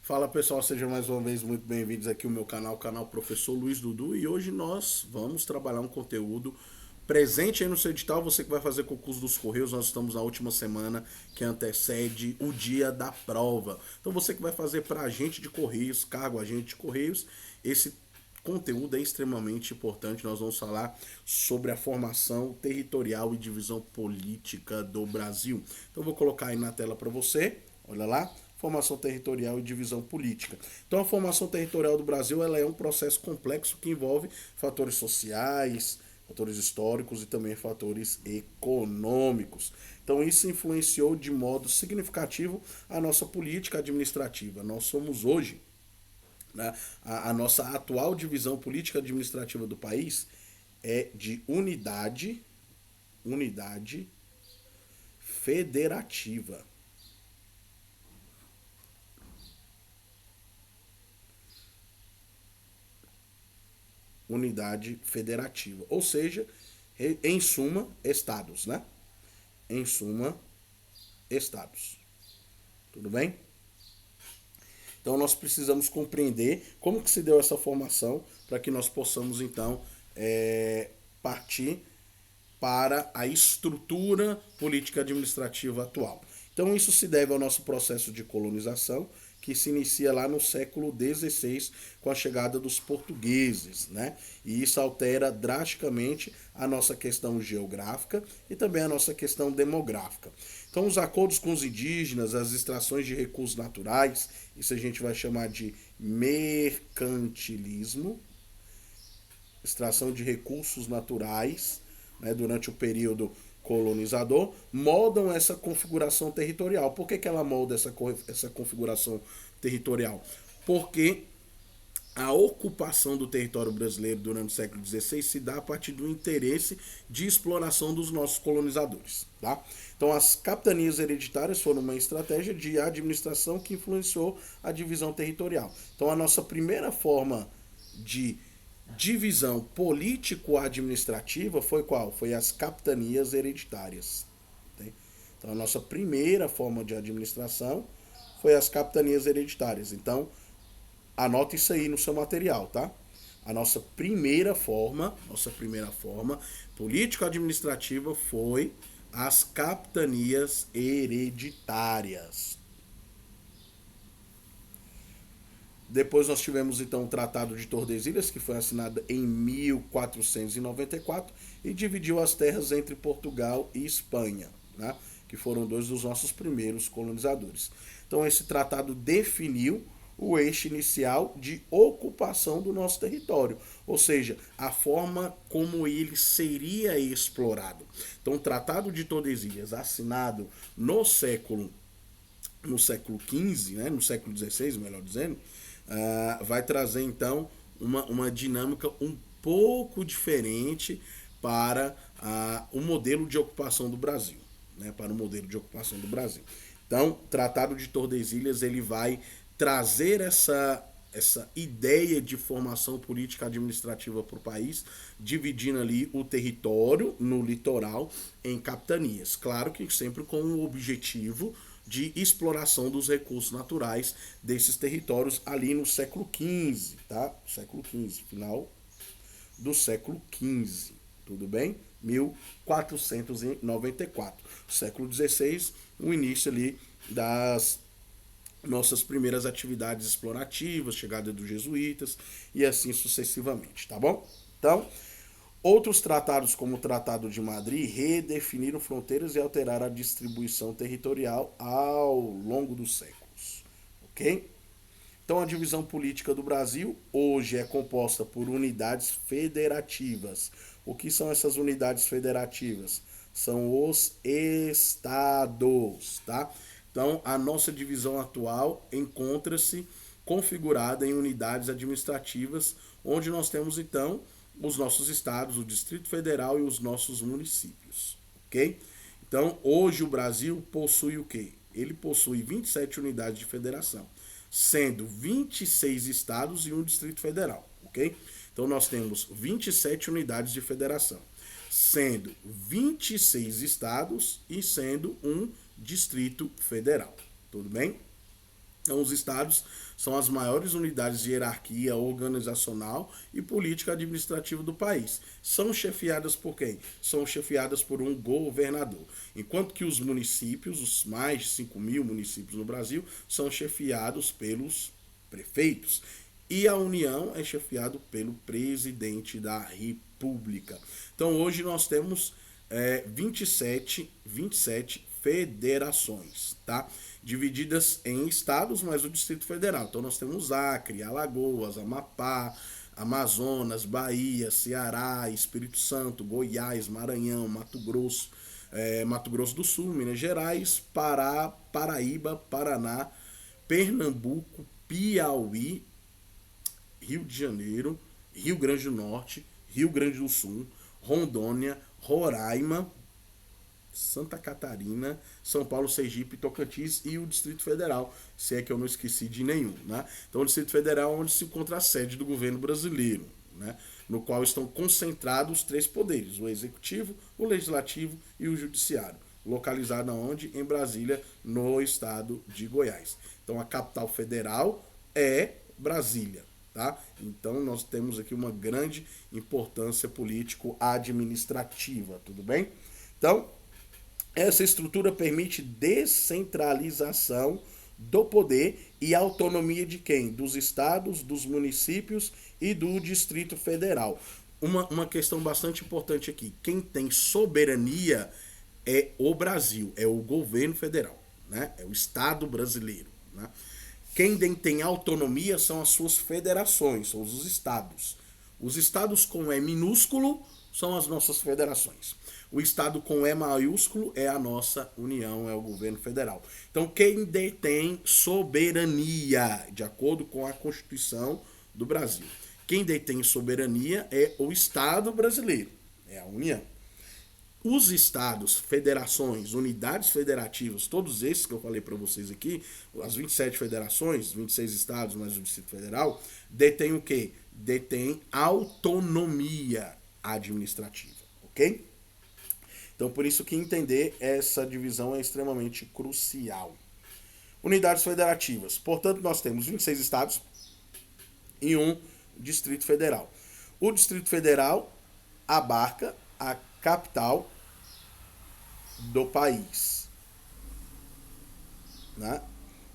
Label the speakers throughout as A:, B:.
A: Fala pessoal, sejam mais uma vez muito bem-vindos aqui ao meu canal, o canal Professor Luiz Dudu, e hoje nós vamos trabalhar um conteúdo presente aí no seu edital. Você que vai fazer concurso dos Correios, nós estamos na última semana que antecede o dia da prova. Então você que vai fazer para agente de Correios, cargo agente de Correios, esse conteúdo é extremamente importante. Nós vamos falar sobre a formação territorial e divisão política do Brasil. Então vou colocar aí na tela para você, olha lá, formação territorial e divisão política. Então a formação territorial do Brasil ela é um processo complexo que envolve fatores sociais, fatores históricos e também fatores econômicos. Então isso influenciou de modo significativo a nossa política administrativa. Nós somos hoje, né, a nossa atual divisão política administrativa do país é de unidade federativa. Unidade federativa, ou seja, em suma, estados, né? Em suma, estados. Tudo bem? Então nós precisamos compreender como que se deu essa formação para que nós possamos então partir para a estrutura política administrativa atual. Então isso se deve ao nosso processo de colonização, que se inicia lá no século XVI com a chegada dos portugueses, né? E isso altera drasticamente a nossa questão geográfica e também a nossa questão demográfica. Então os acordos com os indígenas, as extrações de recursos naturais, isso a gente vai chamar de mercantilismo, extração de recursos naturais, né, durante o período colonizador, moldam essa configuração territorial. Por que ela molda essa configuração territorial? Porque a ocupação do território brasileiro durante o século XVI se dá a partir do interesse de exploração dos nossos colonizadores. Tá? Então, as capitanias hereditárias foram uma estratégia de administração que influenciou a divisão territorial. Então, a nossa primeira forma de divisão político-administrativa foi qual? Foi as capitanias hereditárias. Então, a nossa primeira forma de administração foi as capitanias hereditárias. Então, anota isso aí no seu material, tá? A nossa primeira forma político-administrativa foi as capitanias hereditárias. Depois nós tivemos então o Tratado de Tordesilhas, que foi assinado em 1494 e dividiu as terras entre Portugal e Espanha, né? Que foram dois dos nossos primeiros colonizadores. Então esse tratado definiu o eixo inicial de ocupação do nosso território, ou seja, a forma como ele seria explorado. Então o Tratado de Tordesilhas, assinado no século XV, né, no século XVI, melhor dizendo, vai trazer então uma dinâmica um pouco diferente para o modelo de ocupação do Brasil, né, para o modelo de ocupação do Brasil. Então, o Tratado de Tordesilhas ele vai trazer essa ideia de formação política administrativa para o país, dividindo ali o território no litoral em capitanias. Claro que sempre com o objetivo de exploração dos recursos naturais desses territórios ali no século XV, tá? Século XV, final do século XV, tudo bem? 1494. Século XVI, o início ali das nossas primeiras atividades explorativas, chegada dos jesuítas e assim sucessivamente, tá bom? Então, outros tratados, como o Tratado de Madrid, redefiniram fronteiras e alteraram a distribuição territorial ao longo dos séculos, ok? Então, a divisão política do Brasil hoje é composta por unidades federativas. O que são essas unidades federativas? São os estados, tá? Então, a nossa divisão atual encontra-se configurada em unidades administrativas, onde nós temos, então, os nossos estados, o Distrito Federal e os nossos municípios, ok? Então, hoje o Brasil possui o quê? Ele possui 27 unidades de federação, sendo 26 estados e um Distrito Federal, ok? Então, nós temos 27 unidades de federação, sendo 26 estados e sendo um Distrito Federal. Tudo bem? Então, os estados são as maiores unidades de hierarquia organizacional e política administrativa do país. São chefiadas por quem? São chefiadas por um governador. Enquanto que os municípios, os mais de 5.000 municípios no Brasil, são chefiados pelos prefeitos. E a União é chefiado pelo presidente da República. Então, hoje nós temos 27 federações, tá? Divididas em estados, mas o Distrito Federal. Então nós temos Acre, Alagoas, Amapá, Amazonas, Bahia, Ceará, Espírito Santo, Goiás, Maranhão, Mato Grosso do Sul, Minas Gerais, Pará, Paraíba, Paraná, Pernambuco, Piauí, Rio de Janeiro, Rio Grande do Norte, Rio Grande do Sul, Rondônia, Roraima, Santa Catarina, São Paulo, Sergipe, Tocantins e o Distrito Federal, se é que eu não esqueci de nenhum, né? Então o Distrito Federal é onde se encontra a sede do governo brasileiro, né? No qual estão concentrados os três poderes, o executivo, o legislativo e o judiciário, localizado onde? Em Brasília, no estado de Goiás. Então a capital federal é Brasília, tá? Então nós temos aqui uma grande importância político-administrativa, tudo bem? Então, essa estrutura permite descentralização do poder e autonomia de quem? Dos estados, dos municípios e do Distrito Federal. Uma questão bastante importante aqui. Quem tem soberania é o Brasil, é o governo federal, né? É o Estado brasileiro, né? Quem tem autonomia são as suas federações, são os estados. Os estados com E minúsculo são as nossas federações. O estado com E maiúsculo é a nossa União, é o governo federal. Então, quem detém soberania, de acordo com a Constituição do Brasil? Quem detém soberania é o Estado brasileiro, é a União. Os estados, federações, unidades federativas, todos esses que eu falei para vocês aqui, as 27 federações, 26 estados mais o Distrito Federal, detêm o quê? Detêm autonomia administrativa, ok? Então, por isso que entender essa divisão é extremamente crucial. Unidades federativas. Portanto, nós temos 26 estados e um Distrito Federal. O Distrito Federal abarca a capital do país, né?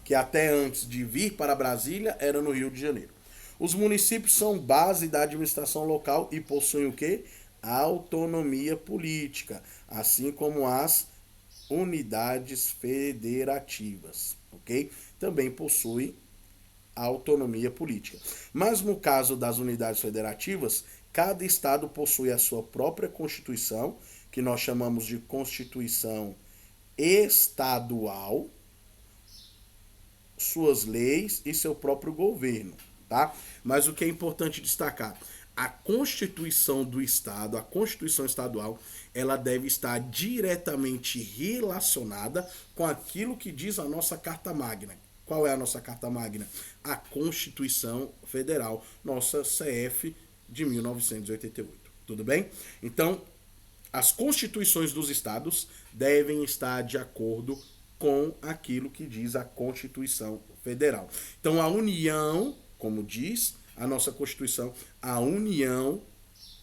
A: Que até antes de vir para Brasília era no Rio de Janeiro. Os municípios são base da administração local e possuem o quê? Autonomia política, assim como as unidades federativas, ok? Também possui autonomia política. Mas no caso das unidades federativas, cada estado possui a sua própria constituição, que nós chamamos de Constituição Estadual, suas leis e seu próprio governo, tá? Mas o que é importante destacar, a Constituição do Estado, a Constituição Estadual, ela deve estar diretamente relacionada com aquilo que diz a nossa Carta Magna. Qual é a nossa Carta Magna? A Constituição Federal, nossa CF de 1988. Tudo bem? Então, as constituições dos estados devem estar de acordo com aquilo que diz a Constituição Federal. Então, a União, como diz a nossa Constituição, a união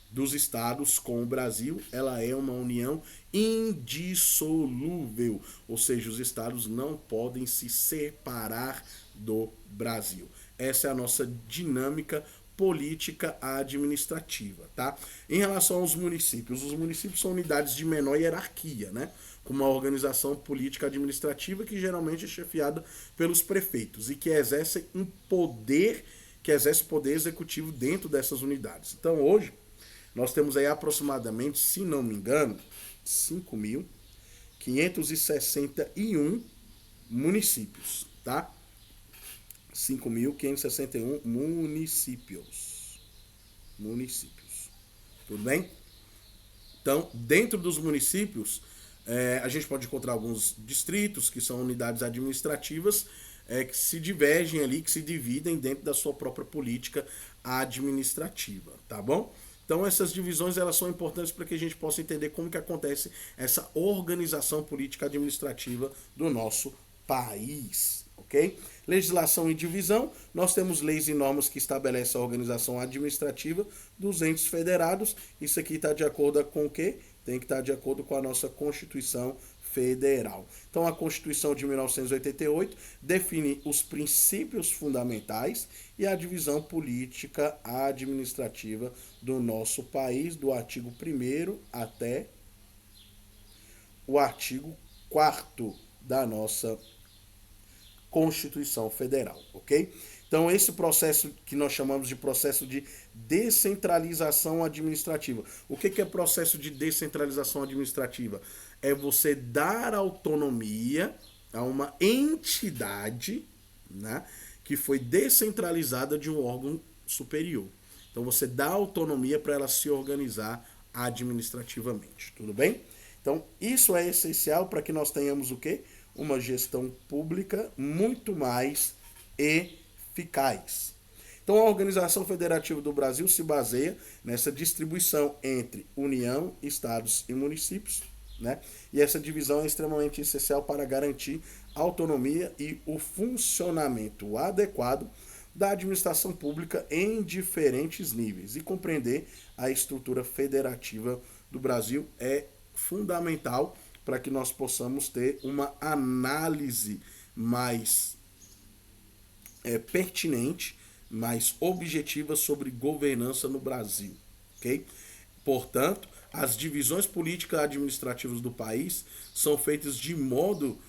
A: dos estados com o Brasil, ela é uma união indissolúvel, ou seja, os estados não podem se separar do Brasil. Essa é a nossa dinâmica política administrativa, tá? Em relação aos municípios, os municípios são unidades de menor hierarquia, né? Com uma organização política administrativa que geralmente é chefiada pelos prefeitos e que exerce poder executivo dentro dessas unidades. Então, hoje, nós temos aí aproximadamente, se não me engano, 5.561 municípios, tá? 5.561 municípios. Tudo bem? Então, dentro dos municípios, a gente pode encontrar alguns distritos, que são unidades administrativas, que se divergem ali, que se dividem dentro da sua própria política administrativa, tá bom? Então essas divisões elas são importantes para que a gente possa entender como que acontece essa organização política administrativa do nosso país, ok? Legislação e divisão, nós temos leis e normas que estabelecem a organização administrativa dos entes federados. Isso aqui está de acordo com o quê? Tem que estar de acordo com a nossa Constituição Federal. Então, a Constituição de 1988 define os princípios fundamentais e a divisão política administrativa do nosso país, do artigo 1º até o artigo 4º da nossa Constituição Federal, ok? Então, esse processo que nós chamamos de processo de descentralização administrativa. O que é processo de descentralização administrativa? É você dar autonomia a uma entidade, né, que foi descentralizada de um órgão superior. Então, você dá autonomia para ela se organizar administrativamente, tudo bem? Então, isso é essencial para que nós tenhamos o quê? Uma gestão pública muito mais eficaz. Então, a Organização Federativa do Brasil se baseia nessa distribuição entre União, Estados e municípios, né? E essa divisão é extremamente essencial para garantir a autonomia e o funcionamento adequado da administração pública em diferentes níveis. E compreender a estrutura federativa do Brasil é fundamental para que nós possamos ter uma análise mais pertinente, mais objetiva sobre governança no Brasil, ok? Portanto, as divisões políticas administrativas do país são feitas de modo,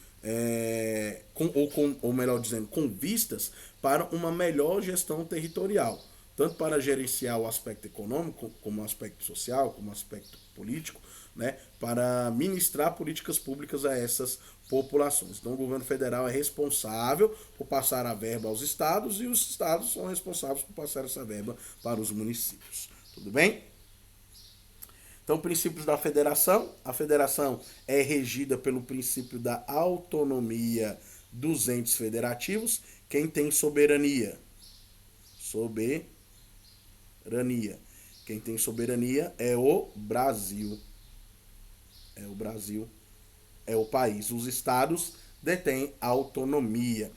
A: ou melhor dizendo, com vistas para uma melhor gestão territorial, tanto para gerenciar o aspecto econômico, como o aspecto social, como o aspecto político, né, para ministrar políticas públicas a essas populações. Então, o governo federal é responsável por passar a verba aos estados e os estados são responsáveis por passar essa verba para os municípios. Tudo bem? Então, princípios da federação. A federação é regida pelo princípio da autonomia dos entes federativos. Quem tem soberania? Quem tem soberania é o Brasil. É o país. Os estados detêm autonomia.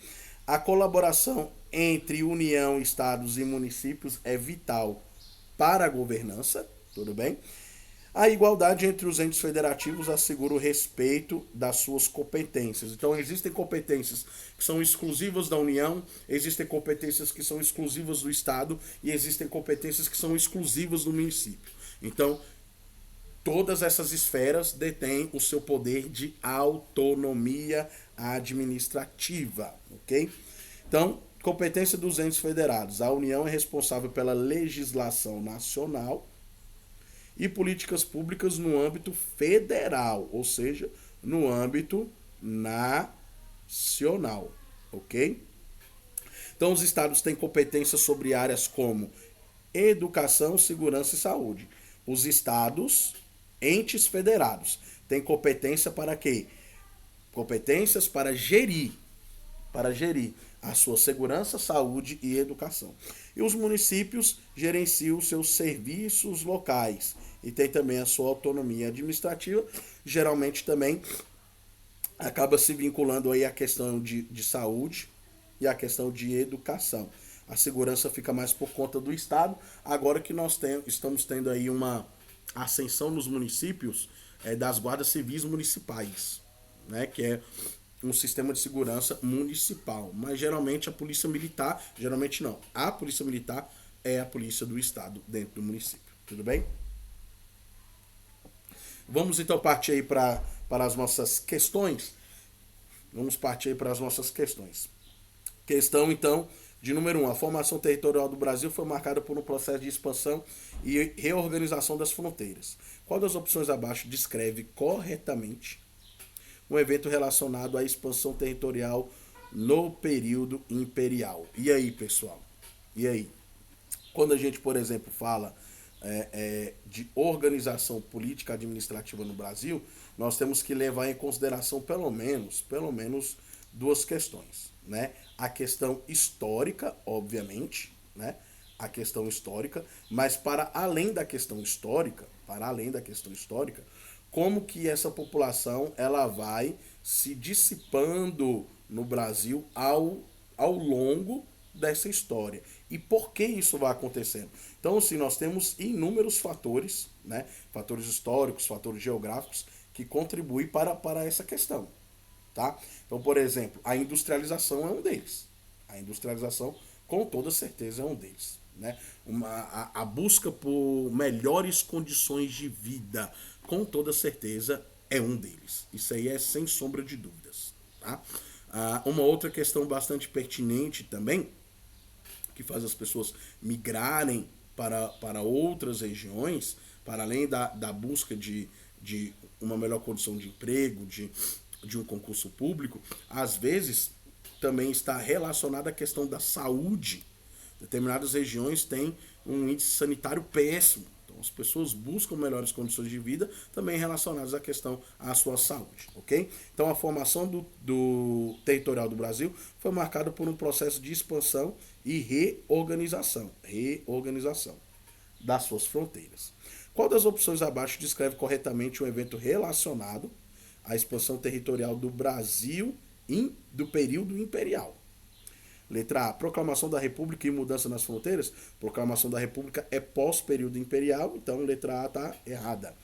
A: A colaboração entre União, estados e municípios é vital para a governança, tudo bem? A igualdade entre os entes federativos assegura o respeito das suas competências. Então, existem competências que são exclusivas da União, existem competências que são exclusivas do Estado e existem competências que são exclusivas do município. Então, todas essas esferas detêm o seu poder de autonomia administrativa, ok? Então, competência dos entes federados. A União é responsável pela legislação nacional e políticas públicas no âmbito federal, ou seja, no âmbito nacional, ok? Então, os estados têm competência sobre áreas como educação, segurança e saúde. Os estados, entes federados, têm competência para quê? Competências para gerir a sua segurança, saúde e educação. E os municípios gerenciam seus serviços locais e tem também a sua autonomia administrativa. Geralmente também acaba se vinculando aí a questão de saúde e a questão de educação. A segurança fica mais por conta do Estado. Agora que nós estamos tendo aí uma ascensão nos municípios das guardas civis municipais, né, que é um sistema de segurança municipal. Mas geralmente a polícia militar, geralmente não, a polícia militar é a polícia do Estado dentro do município. Tudo bem? Vamos então partir aí para as nossas questões. Questão, então, de número 1. A formação territorial do Brasil foi marcada por um processo de expansão e reorganização das fronteiras. Qual das opções abaixo descreve corretamente um evento relacionado à expansão territorial no período imperial? E aí, pessoal? E aí? Quando a gente, por exemplo, fala de organização política administrativa no Brasil, nós temos que levar em consideração pelo menos duas questões, né? A questão histórica, obviamente, né? A questão histórica, mas para além da questão histórica, como que essa população ela vai se dissipando no Brasil ao longo dessa história. E por que isso vai acontecendo? Então, assim, nós temos inúmeros fatores, né? Fatores históricos, fatores geográficos, que contribuem para essa questão. Tá? Então, por exemplo, a industrialização é um deles. A industrialização, com toda certeza, é um deles. Né? A busca por melhores condições de vida, com toda certeza, é um deles. Isso aí é sem sombra de dúvidas. Tá? Uma outra questão bastante pertinente também, que faz as pessoas migrarem para outras regiões, para além da busca de uma melhor condição de emprego, de um concurso público, às vezes também está relacionada à questão da saúde. Determinadas regiões têm um índice sanitário péssimo. Então as pessoas buscam melhores condições de vida também relacionadas à questão à sua saúde, ok? Então a formação do territorial do Brasil foi marcada por um processo de expansão e reorganização das suas fronteiras. Qual das opções abaixo descreve corretamente um evento relacionado à expansão territorial do Brasil do período imperial? Letra A, proclamação da República e mudança nas fronteiras. Proclamação da República é pós-período imperial, então letra A está errada.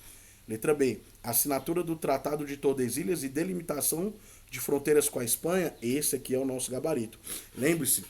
A: Letra B, assinatura do Tratado de Tordesilhas e delimitação de fronteiras com a Espanha. Esse aqui é o nosso gabarito. Lembre-se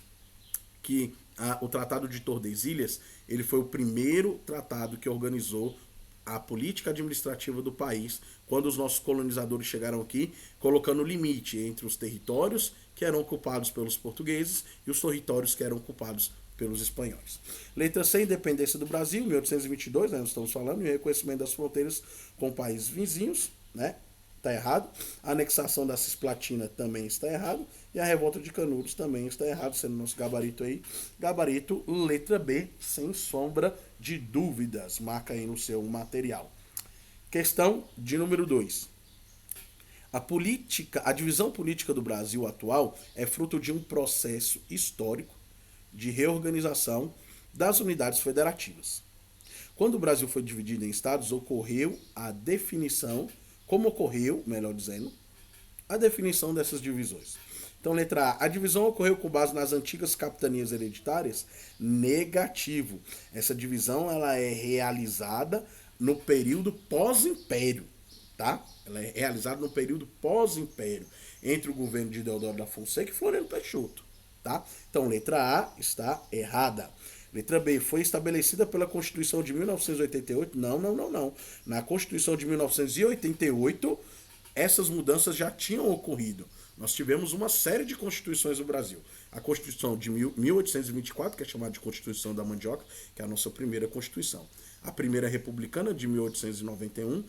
A: que o Tratado de Tordesilhas ele foi o primeiro tratado que organizou a política administrativa do país quando os nossos colonizadores chegaram aqui, colocando limite entre os territórios que eram ocupados pelos portugueses e os territórios que eram ocupados pelos espanhóis. Letra C, independência do Brasil, 1822, né, nós estamos falando, e reconhecimento das fronteiras com países vizinhos, né? Está errado. A anexação da Cisplatina também está errado. E a revolta de Canudos também está errado, sendo nosso gabarito aí. Gabarito letra B, sem sombra de dúvidas. Marca aí no seu material. Questão de número 2. A divisão política do Brasil atual é fruto de um processo histórico de reorganização das unidades federativas. Quando o Brasil foi dividido em estados, ocorreu a definição, como ocorreu, melhor dizendo, a definição dessas divisões. Então, letra A, a divisão ocorreu com base nas antigas capitanias hereditárias? Negativo. Essa divisão ela é realizada no período pós-império, tá? Ela é realizada no período pós-império, entre o governo de Deodoro da Fonseca e Floriano Peixoto, tá? Então, letra A está errada. Letra B, foi estabelecida pela Constituição de 1988? Não. Na Constituição de 1988, essas mudanças já tinham ocorrido. Nós tivemos uma série de constituições no Brasil. A Constituição de 1824, que é chamada de Constituição da Mandioca, que é a nossa primeira Constituição. A primeira republicana de 1891,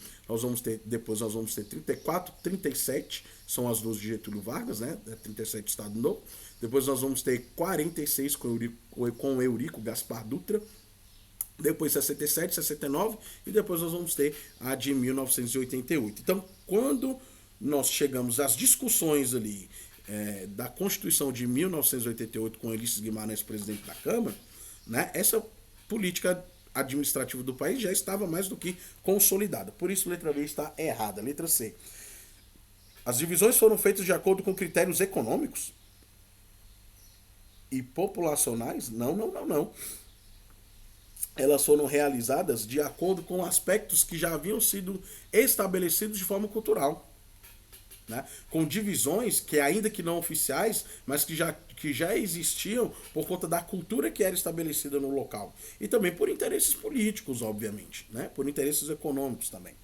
A: depois nós vamos ter 34, 37, são as duas de Getúlio Vargas, né? 37 Estado Novo. Depois nós vamos ter 46 com Eurico Gaspar Dutra. Depois 67, 69 e depois nós vamos ter a de 1988. Então, quando nós chegamos às discussões ali da Constituição de 1988 com Ulisses Guimarães, presidente da Câmara, né, essa política administrativa do país já estava mais do que consolidada. Por isso, letra B está errada. Letra C. As divisões foram feitas de acordo com critérios econômicos e populacionais? Não. Elas foram realizadas de acordo com aspectos que já haviam sido estabelecidos de forma cultural. Né? Com divisões que, ainda que não oficiais, mas que já existiam por conta da cultura que era estabelecida no local. E também por interesses políticos, obviamente, né? Por interesses econômicos também.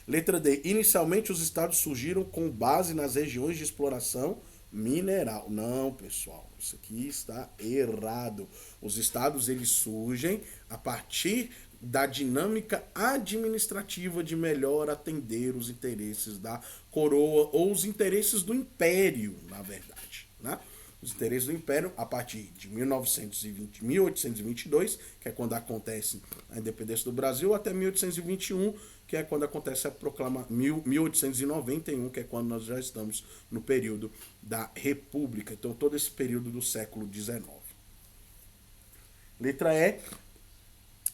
A: Letra D. Inicialmente os estados surgiram com base nas regiões de exploração mineral. Não, pessoal, isso aqui está errado. Os estados eles surgem a partir da dinâmica administrativa de melhor atender os interesses da coroa ou os interesses do império, na verdade, né? Os interesses do império a partir de 1822, que é quando acontece a independência do Brasil, até 1821, que é quando acontece a proclamação, 1891, que é quando nós já estamos no período da República. Então, todo esse período do século XIX. Letra E.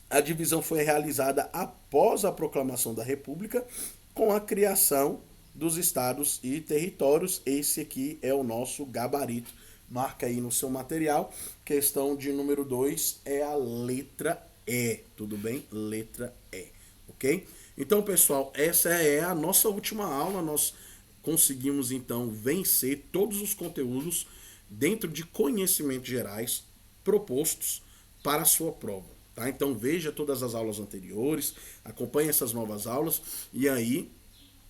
A: A divisão foi realizada após a proclamação da República, com a criação dos estados e territórios. Esse aqui é o nosso gabarito. Marca aí no seu material. Questão de número 2 é a letra E. Tudo bem? Letra E. Ok? Então, pessoal, essa é a nossa última aula. Nós conseguimos, então, vencer todos os conteúdos dentro de conhecimentos gerais propostos para a sua prova. Tá? Então, veja todas as aulas anteriores, acompanhe essas novas aulas e aí,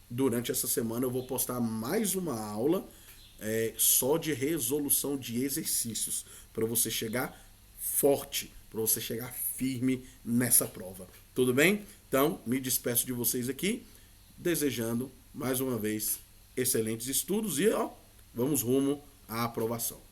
A: durante essa semana, eu vou postar mais uma aula só de resolução de exercícios, para você chegar forte, para você chegar firme nessa prova. Tudo bem? Então, me despeço de vocês aqui, desejando, mais uma vez, excelentes estudos e vamos rumo à aprovação.